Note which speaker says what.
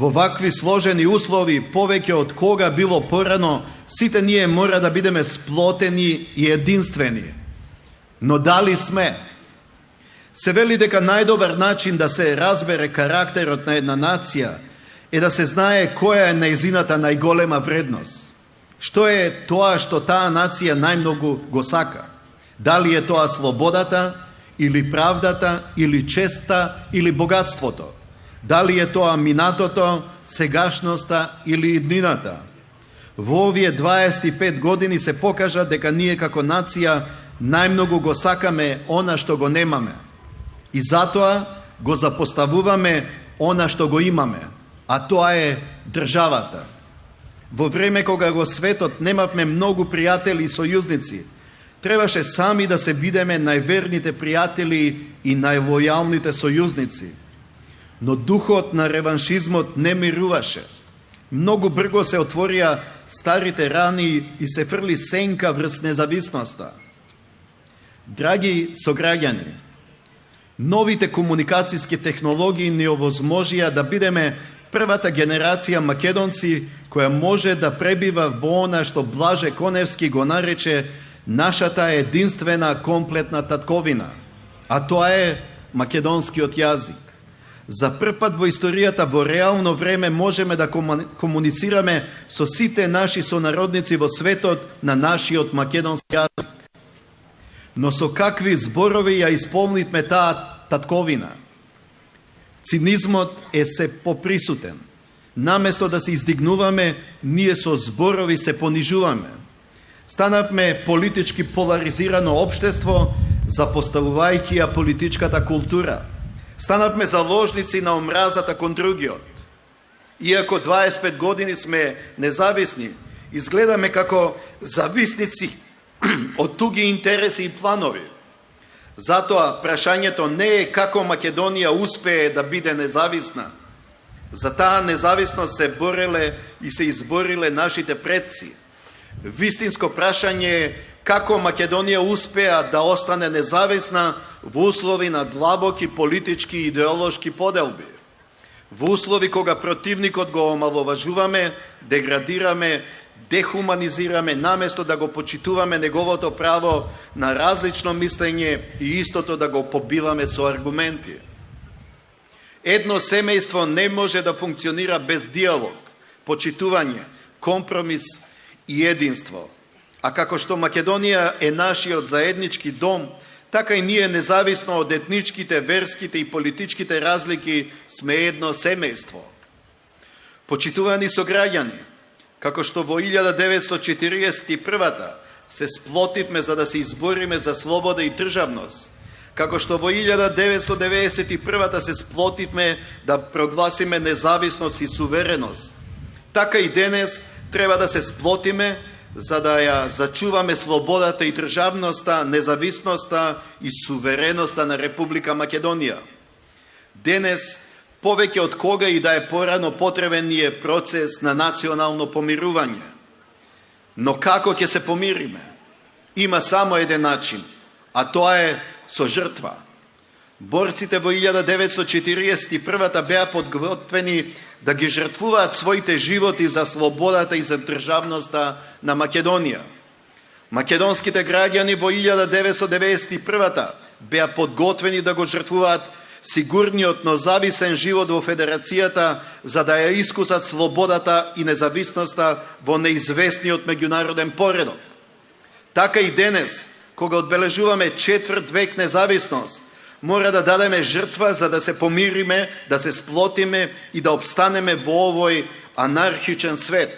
Speaker 1: Во вакви сложени услови, повеќе од кога било порано, сите ние мора да бидеме сплотени и единствени. Но дали сме? Се вели дека најдобар начин да се разбере карактерот на една нација е да се знае која е нејзината најголема вредност. Што е тоа што таа нација најмногу го сака? Дали е тоа слободата, или правдата, или честа, или богатството? Дали е тоа минатото, сегашноста или иднината? Во овие 25 години се покажа дека ние како нација најмногу го сакаме она што го немаме. И затоа го запоставуваме она што го имаме, а тоа е државата. Во време кога во светот немавме многу пријатели и сојузници, требаше сами да се бидеме најверните пријатели и најлојалните сојузници. Но духот на реваншизмот не мируваше. Многу брго се отворија старите рани и се фрли сенка врз независноста. Драги сограѓани, новите комуникацијски технологии ни овозможија да бидеме првата генерација македонци која може да пребива во она што Блаже Коневски го нарече нашата единствена комплетна татковина, а тоа е македонскиот јазик. За прв пат во историјата во реално време можеме да комуницираме со сите наши сонародници во светот на нашиот македонски јазик. Но со какви зборови ја исполнивме таа татковина? Цинизмот е се поприсутен. Наместо да се издигнуваме, ние со зборови се понижуваме. Станавме политички поларизирано општество, запоставувајќи ја политичката култура. Станавме заложници на омразата кон другиот. Иако 25 години сме независни, изгледаме како зависници од туги интереси и планови. Затоа прашањето не е како Македонија успее да биде независна. За таа независност се бореле и се избориле нашите предци. Вистинско прашање е како Македонија успеа да остане независна во услови на длабоки политички и идеолошки поделби. Во услови кога противникот го омаловажуваме, деградираме, дехуманизираме, наместо да го почитуваме неговото право на различно мислење и истото да го побиваме со аргументи. Едно семејство не може да функционира без диалог, почитување, компромис и единство. А како што Македонија е нашиот заеднички дом, така и ние, независно од етничките, верските и политичките разлики, сме едно семејство. Почитувани сограѓани, како што во 1941 се сплотивме за да се избориме за слобода и државност, како што во 1991 се сплотивме да прогласиме независност и сувереност, така и денес треба да се сплотиме за да ја зачуваме слободата и државноста, независноста и сувереноста на Република Македонија. Денес, повеќе од кога и да е порано, потребен ни е процес на национално помирување. Но како ќе се помириме? Има само еден начин, а тоа е со жртва. Борците во 1941 беа подготвени да ги жртвуваат своите животи за слободата и за државноста на Македонија. Македонските граѓани во 1991 беа подготвени да го жртвуваат сигурниот, но зависен живот во Федерацијата, за да ја искусат слободата и независноста во неизвестниот меѓународен поредок. Така и денес, кога одбележуваме четврт век независност, мора да дадеме жртва за да се помириме, да се сплотиме и да обстанеме во овој анархичен свет.